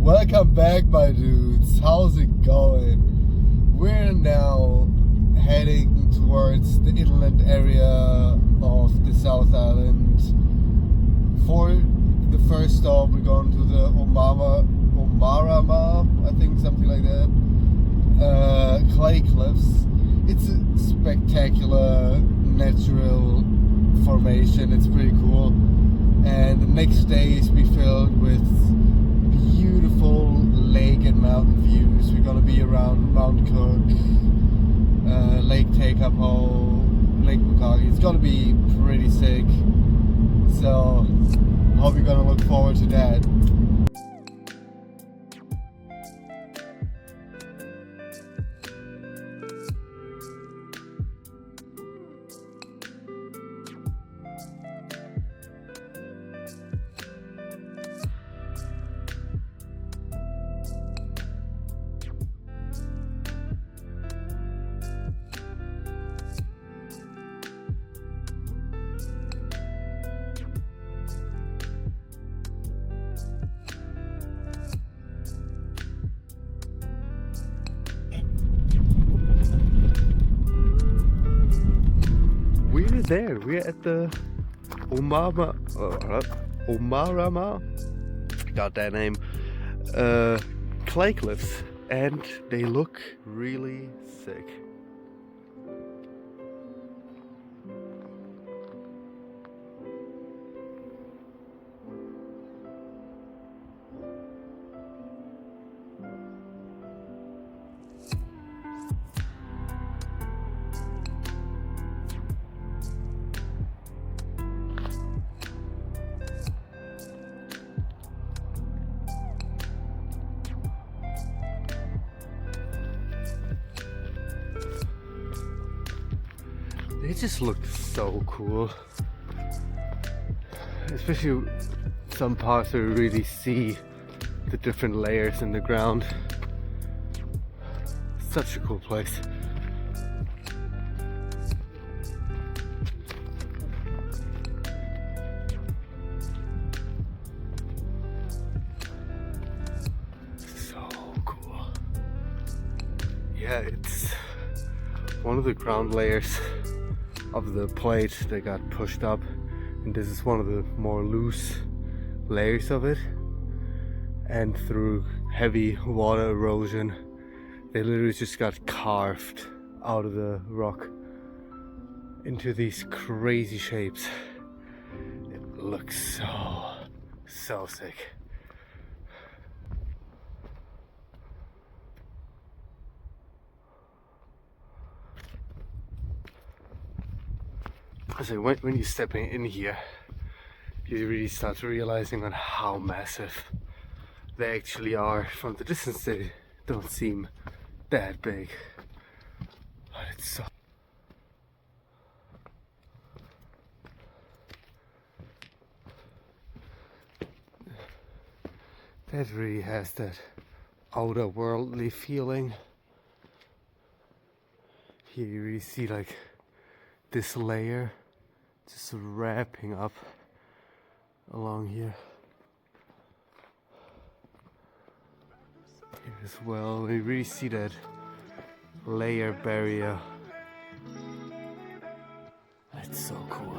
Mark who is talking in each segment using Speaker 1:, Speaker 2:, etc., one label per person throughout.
Speaker 1: Welcome back, my dudes. How's it going? We're now heading towards the inland area of the South Island. For the first stop, we're going to the Omarama, I think, something like that. Clay Cliffs. It's a spectacular natural formation. It's pretty cool. And the next days be filled with beautiful lake and mountain views. We're gonna be around Mount Cook, Lake Ohau, Lake Bukaki. It's gonna be pretty sick. So hope you're gonna look forward to that. We're at the Omarama, got that name, Clay Cliffs, and they look really sick. They just look so cool, especially some parts where you really see the different layers in the ground. Such a cool place. So cool. Yeah, it's one of the ground layers of the plate that got pushed up, and this is one of the more loose layers of it, and through heavy water erosion they literally just got carved out of the rock into these crazy shapes. It looks so sick. So when you're stepping in here, you really start realizing on how massive they actually are. From the distance they don't seem that big, but it's so... That really has that outer worldly feeling. Here you really see like this layer just wrapping up along here. Here as well, we really see that layer barrier. That's so cool.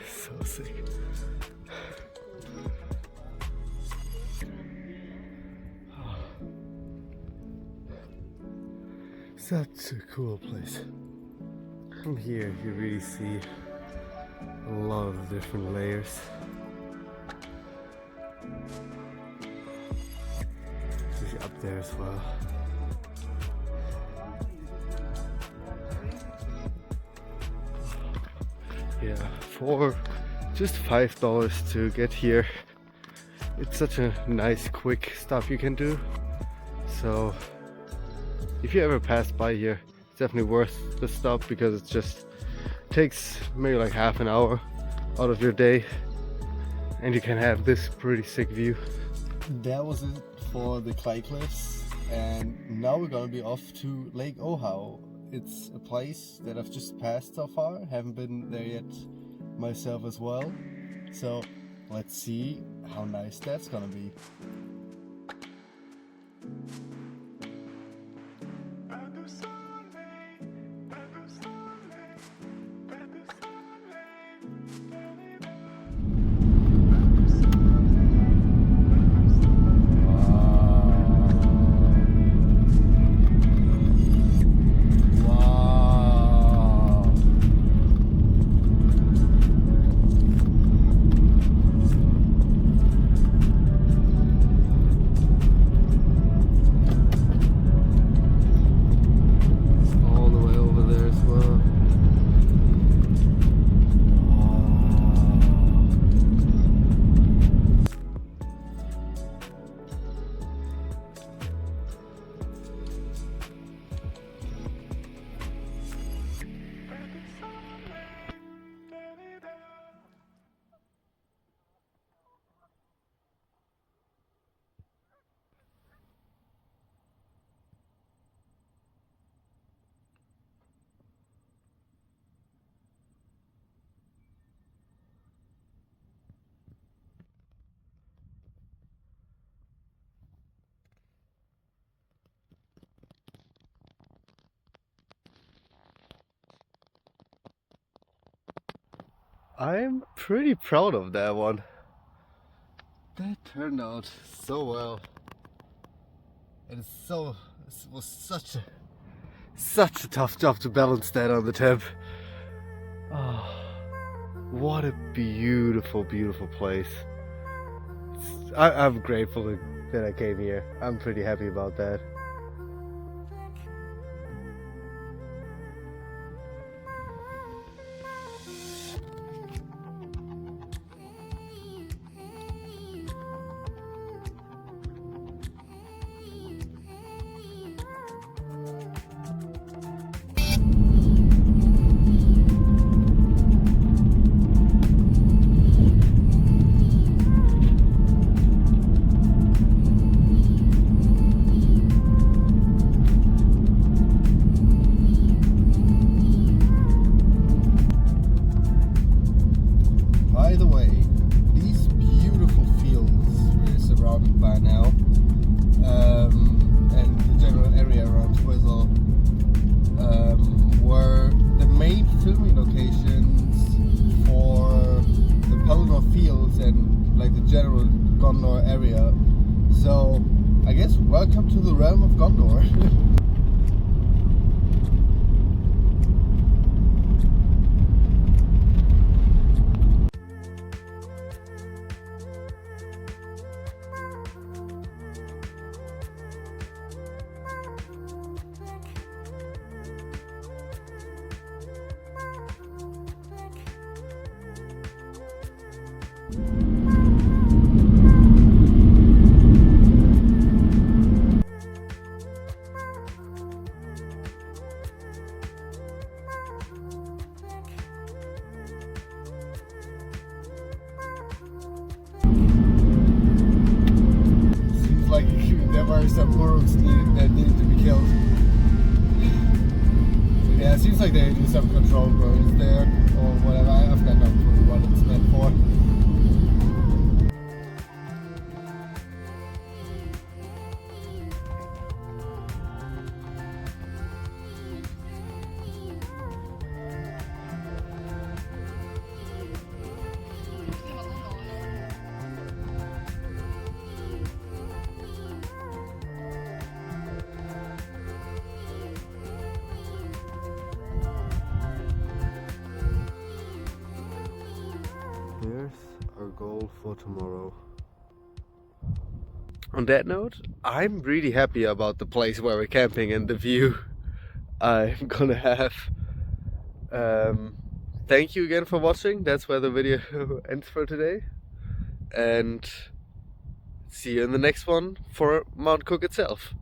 Speaker 1: So sick. Such a cool place. From here you really see a lot of different layers. Especially up there as well. Yeah, for just $5 to get here. It's such a nice quick stop you can do, so if you ever pass by here, it's definitely worth the stop because it just takes maybe like half an hour out of your day and you can have this pretty sick view. That was it for the Clay Cliffs, and now we're gonna be off to Lake Ohau. It's a place that I've just passed so far, haven't been there yet myself as well, so let's see how nice that's gonna be. I'm pretty proud of that one. That turned out so well. It was such a tough job to balance that on the temp. Oh, what a beautiful place. I'm grateful that I came here. I'm pretty happy about that. By now, and the general area around Twizzle were the main filming locations for the Pelennor Fields and like the general Gondor area. So I guess welcome to the realm of Gondor. There were some wolves that needed to be killed. Yeah, it seems like they do some control burns there or whatever. I've got no clue what it's meant for. Here's our goal for tomorrow. On that note, I'm really happy about the place where we're camping and the view. I'm gonna have thank you again for watching. That's where the video ends for today. And see you in the next one for Mount Cook itself.